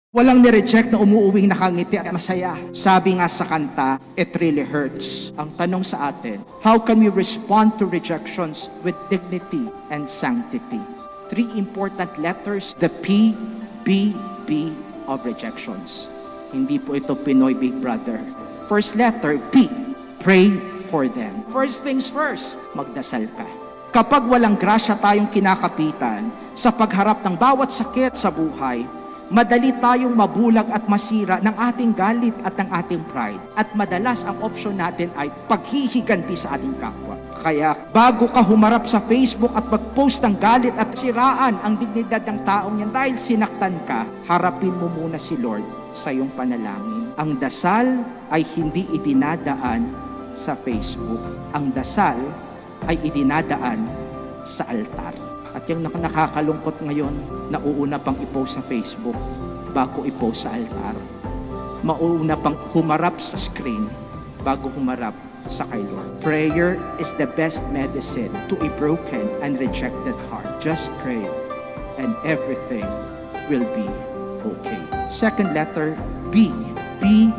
Walang nireject na umuuwing nakangiti at masaya. Sabi nga sa kanta, it really hurts. Ang tanong sa atin, how can we respond to rejections with dignity and sanctity? 3 important letters, the P, B, B of rejections. Hindi po ito Pinoy Big Brother. First letter, P, pray for them. First things first, magdasal ka. Kapag walang grasya tayong kinakapitan sa pagharap ng bawat sakit sa buhay, madali tayong mabulag at masira ng ating galit at ng ating pride. At madalas ang option natin ay paghihiganti sa ating kapwa. Kaya bago ka humarap sa Facebook at mag-post ng galit at siraan ang dignidad ng taong yan dahil sinaktan ka, harapin mo muna si Lord sa iyong panalangin. Ang dasal ay hindi idinadaan sa Facebook. Ang dasal ay idinadaan sa altar. At yung nakakalungkot ngayon, nauuna pang i-post sa Facebook bago i-post sa altar. Mauuna pang humarap sa screen bago humarap sa kay Lord. Prayer is the best medicine to a broken and rejected heart. Just pray and everything will be okay. Second letter, B. Be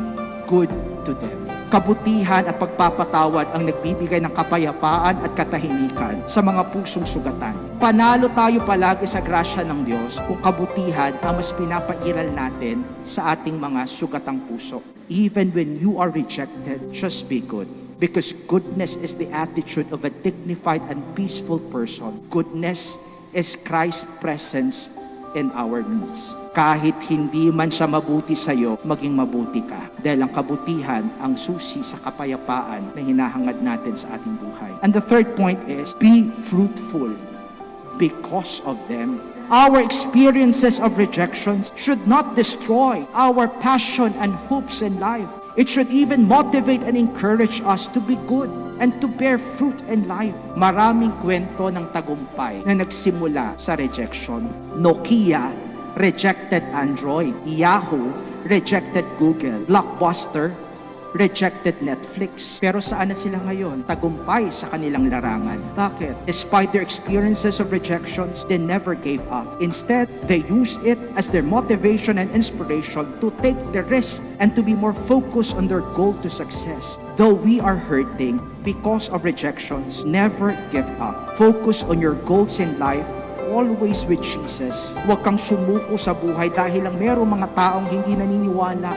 good to them. Kabutihan at pagpapatawad ang nagbibigay ng kapayapaan at katahimikan sa mga pusong sugatan. Panalo tayo palagi sa grasya ng Diyos kung kabutihan ang mas pinapairal natin sa ating mga sugatang puso. Even when you are rejected, just be good. Because goodness is the attitude of a dignified and peaceful person. Goodness is Christ's presence in our midst. Kahit hindi man siya mabuti sa iyo, maging mabuti ka. Dahil ang kabutihan ang susi sa kapayapaan na hinahangad natin sa ating buhay. And the third point is, be fruitful because of them. Our experiences of rejections should not destroy our passion and hopes in life. It should even motivate and encourage us to be good and to bear fruit in life. Maraming kwento ng tagumpay na nagsimula sa rejection. Nokia rejected Android. Yahoo rejected Google. Blockbuster rejected Netflix. Pero saan na sila ngayon? Tagumpay sa kanilang larangan. Bakit? Despite their experiences of rejections, they never gave up. Instead, they used it as their motivation and inspiration to take the risk and to be more focused on their goal to success. Though we are hurting because of rejections, never give up. Focus on your goals in life, always with Jesus. Huwag kang sumuko sa buhay dahil lang merong mga taong hindi naniniwala.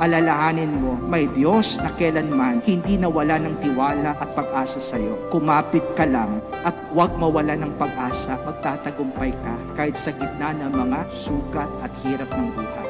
Alalahanin mo, may Diyos na kailanman hindi nawala ng tiwala at pag-asa sa iyo. Kumapit ka lang at huwag mawala ng pag-asa. Magtatagumpay ka kahit sa gitna ng mga sugat at hirap ng buhay.